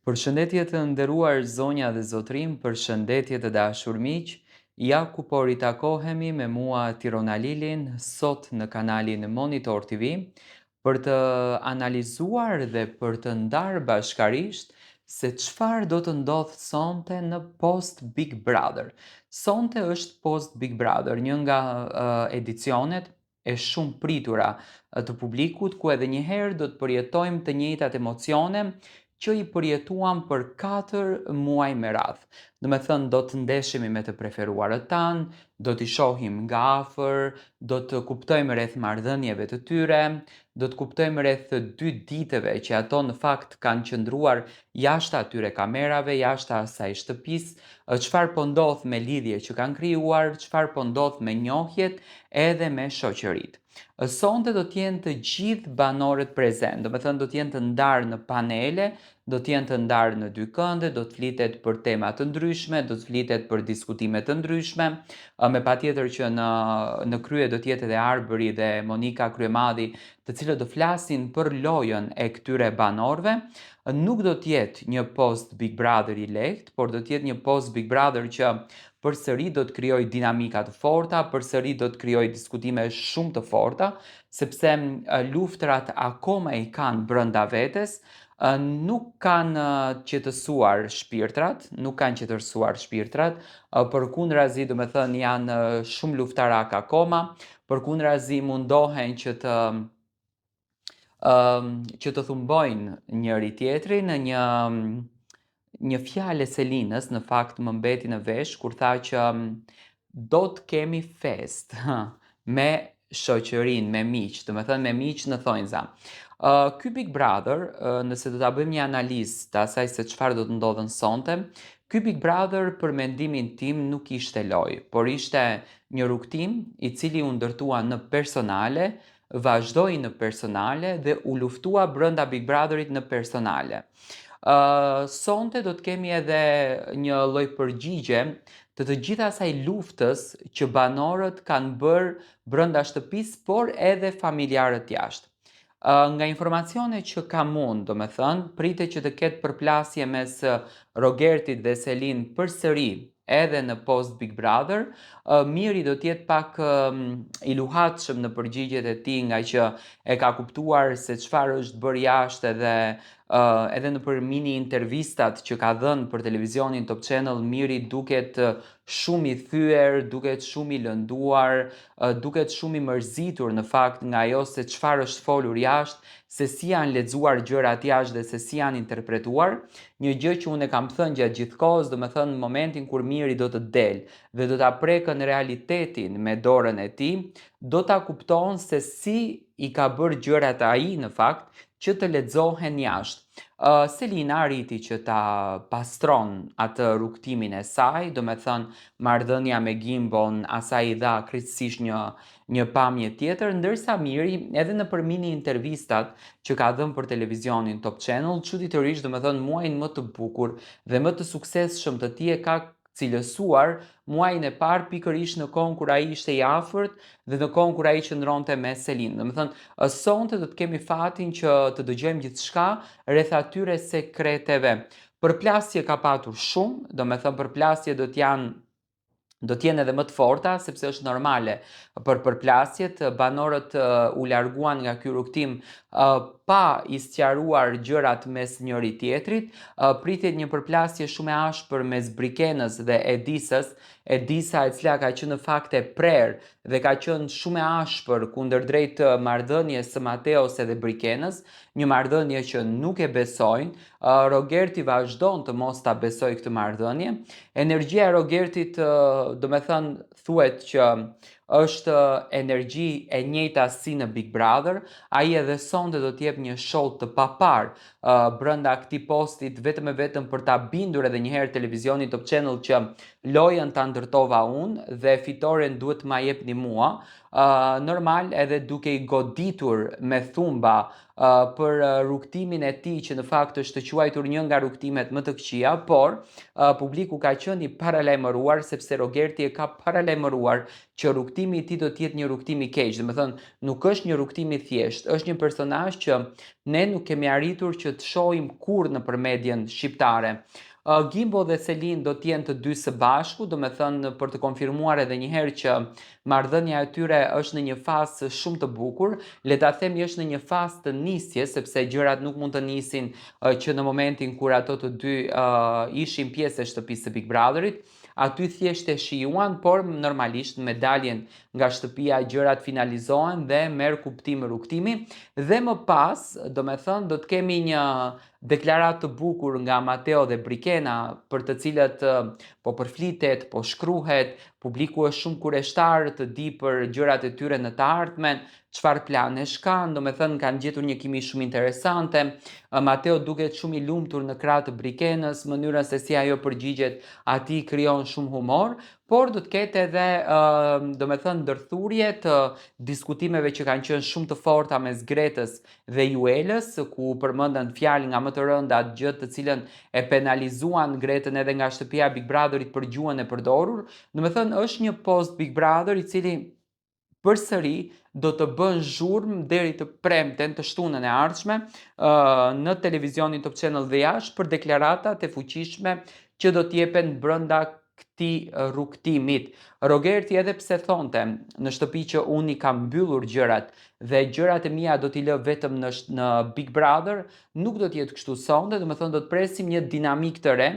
Përshëndetje të nderuar zonja dhe zotrim, përshëndetje të dashur miq. Ja ku po ritakohemi me mua Tirona Lilin sot në kanalin Monitor TV për të analizuar dhe për të ndarë bashkarisht se çfarë do të ndodh sonte në post Big Brother. Sonte është post Big Brother, një nga edicionet e shumë pritura të publikut, ku edhe një herë do të përjetojmë të njëjtat emocione që i përjetuam për 4 muaj me radhë. Do me thënë, do të ndeshemi me të preferuarët tanë, do t'i shohim nga afër, do të kuptojmë rreth marrëdhënieve të tyre, do të kuptojmë rreth 2 ditëve që ato në fakt kanë qëndruar jashtë atyre kamerave, jashtë asaj shtëpisë, çfarë po ndodh me lidhje që kanë krijuar, çfarë po ndodh me njohjet edhe me shoqëritë. Sonte do t'jenë të gjithë banorët prezent, do me thënë do t'jenë të ndarë në panele, do t'jenë të ndarë në 2 kënde, do të flitet për tema të ndryshme, do të flitet për diskutime të ndryshme, me patjetër që në krye do t'jetë edhe Arbëri dhe Monika Kryemadhi, të cilët do flasin për lojën e këtyre banorëve. Nuk do t'jetë një post Big Brother i lehtë, por do t'jetë një post Big Brother që përsëri do të krijojë dinamika të forta, përsëri do të krijojë diskutime shumë të forta, sepse luftrat akoma i kanë brenda vetes, nuk kanë qetësuar shpirtrat, përkundrazi do me thënë janë shumë luftarak akoma, përkundrazi mundohen që të thumbojnë njëri tjetrin. Një fjalë e Selinës në fakt më mbeti në vesh kur tha që do të kemi fest me shoqërinë, me miq, do me thënë me miq në thonjza. Ky Big Brother, nëse do ta bëjmë një analizë të asaj se çfarë do të ndodhen sonte, ky Big Brother për mendimin tim nuk ishte lojë, por ishte një rrugtim i cili u ndërtua në personale, vazhdoi në personale dhe u luftua brenda Big Brotherit në personale. Sonte do të kemi edhe një lloj përgjigje të gjithë asaj luftës që banorët kanë bërë brenda shtëpisë, por edhe familjarët jashtë. Nga informacione që kam unë, do me thënë, pritet që të ketë përplasje mes Rogertit dhe Selin përsëri edhe në post Big Brother. Miri do t'jetë pak i luhatshëm në përgjigjet e tij, nga që e ka kuptuar se çfarë është bërë jashtë edhe në për mini intervistat që ka dhënë për televizionin Top Channel, Miri duket shumë i thyer, duket shumë i lënduar, duket shumë i mërzitur në fakt nga ajo se çfarë është folur jashtë, se si janë lexuar gjërat jashtë dhe se si janë interpretuar. Një gjë që unë e kam thënë gjatë gjithë kohës, do me thënë në momentin kur Miri do të del dhe do ta prekën realitetin me dorën e tij, do ta kupton se si i ka bërë gjërat ai në fakt që të lexohen jashtë. Selina arriti që ta pastron atë rrugtimin e saj, do me thënë marrëdhënia me Gimbon, asaj i dha krejtësisht një pamje tjetër, ndërsa Miri edhe në për mini intervistat që ka dhënë për televizionin Top Channel, çuditërisht do me thënë muajin më të bukur dhe më të suksesshëm të tij e ka cilësuar muajin e parë pikërisht në kohën kur ai ishte i afërt dhe në kohën kur ai qëndronte me Selin. Do me thënë, sonte do të kemi fatin që të dëgjojmë gjithçka rreth atyre sekreteve. Përplasje ka patur shumë, do me thënë përplasje do t'jenë edhe më të forta, sepse është normale për përplasjet. Banorët u larguan nga ky rrugtim pa i sqaruar gjërat mes njëri tjetrit. Pritet një përplasje shumë e ashpër mes Brikenës dhe Edisës. Edisa, e cila ka qenë në fakt e prerë dhe ka qenë shumë e ashpër kundërdrejt marrëdhënies së Mateos edhe Brikenës, një marrëdhënie që nuk e besojnë. Rogerti vazhdon të mos ta besoj këtë marrëdhënie. Energjia e Rogertit, do me thënë, thuhet që është energji e njëjta si në Big Brother. Ai edhe sonte do t'jep një show të papar brenda këtij postit, vetëm e vetëm për ta bindur edhe një herë televizionin Top Channel që lojën ta ndërtova unë dhe fitoren duhet ma jepni mua. Normal edhe duke i goditur me thumba për rrugtimin e tij, që në fakt është të quajtur një nga rrugtimet më të këqija, por publiku ka qenë i paralajmëruar, sepse Rogerti e ka paralajmëruar që rrugtimi i tij do të jetë një rrugtim i keq. Do të thënë, nuk është një rrugtim i thjeshtë, është një personazh që ne nuk kemi arritur që që të shohim kurrë nëpër medien shqiptare. Gimbo dhe Selin do t'jenë të dy së bashku, do me thënë për të konfirmuar edhe njëherë që marrëdhënia e tyre është në një fazë shumë të bukur, le ta themi është në një fazë të nisje, sepse gjërat nuk mund të nisin që në momentin kur ato të dy ishin pjesë e shtëpisë së Big Brotherit. Aty thjesht e shijuan, por normalisht me daljen nga shtëpia gjërat finalizohen dhe merr kuptim rrugtimi dhe më pas, do me thënë, do të kemi një deklaratë të bukur nga Mateo dhe Brikena, për të cilët po përflitet, po shkruhet, publiku është shumë kureshtar të di për gjërat e tyre në të ardhmen, çfarë planesh kanë, do me thënë kanë gjetur një kimi shumë interesante. Mateo duket shumë i lumtur në krah të Brikenës, mënyra se si ajo përgjigjet atij krijon shumë humor, por do të ketë edhe do me thënë ndërthurje të diskutimeve që kanë qenë shumë të forta mes Gretës dhe Juelës, ku përmendën fjalë nga më të rënda gjë të cilën e penalizuan Gretën edhe nga shtëpia Big Brotherit për gjuhën e përdorur. Do me thënë është një post Big Brother i cili përsëri do të bën zhurmë deri të premten, të shtunën e ardhshme, në televizionin Top Channel dhe jashtë për deklaratat e fuqishme që do t'jepen brenda këtij rrugtimit. Rogerti edhe pse thonte në shtëpi që unë i kam mbyllur gjërat dhe gjërat e mia do t'i lë vetëm në Big Brother, nuk do t'jetë kështu sonte, do me thënë do të presim një dinamik të re,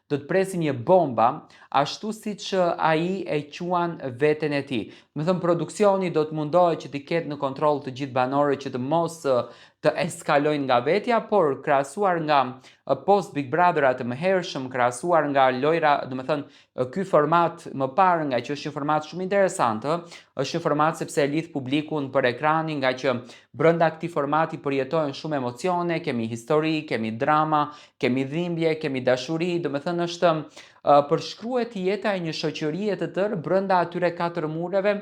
do të presim një bomba, ashtu siç ai e quan veten e tij. Do me thënë produksioni do të mundohet që t'i ketë në kontroll të gjithë banorët që të mos të eskalojnë nga vetja, por krahasuar nga post Big Brotherat të mëhershëm, krahasuar nga lojra, do me thënë ky format më parë, nga që është një format shumë interesant, është një format sepse e lidh publikun për ekranin, nga që brenda këtij formati përjetojnë shumë emocione, kemi histori, kemi drama, kemi dhimbje, kemi dashuri, do me thënë është përshkruhet jeta e një shoqërie të tërë brenda atyre 4 mureve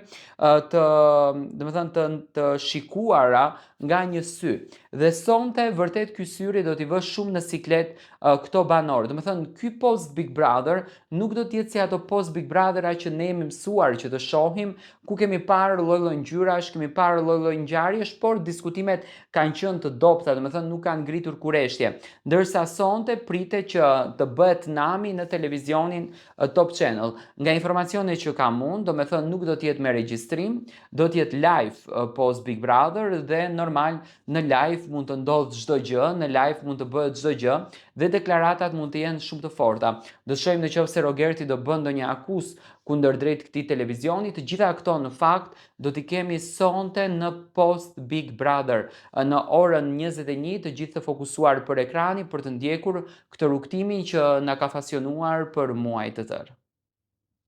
do me thënë të shikuara nga një sy. Dhe sonte vërtet ky syri do t'i vë shumë në siklet këto banorë. Do me thënë ky post Big Brother nuk do t'jetë si ato post Big Brothera që ne jemi mësuar që të shohim, ku kemi parë lloj-lloj ngjyrash, kemi parë lloj-lloj ngjarjesh, por diskutimet kanë qenë të dobta, do me thënë nuk kanë ngritur kurreshtje. Ndërsa sonte pritet që të bëhet nami në televizionin Top Channel. Nga informacionet që kam unë, do me thënë nuk do t'jetë me regjistrim, do t'jetë live post Big Brother dhe normal në live mund të ndodhë çdo gjë, në live mund të bëhet çdo gjë dhe deklaratat mund të jenë shumë të forta. Do të shohim nëse Rogerti do bën ndonjë akuzë kundër drejt këtij televizioni. Të gjitha këto në fakt do t'i kemi sonte në post Big Brother në orën 21, të gjithë të fokusuar për ekranin për të ndjekur këtë rrugtimin që na ka fasionuar për muaj të tërë.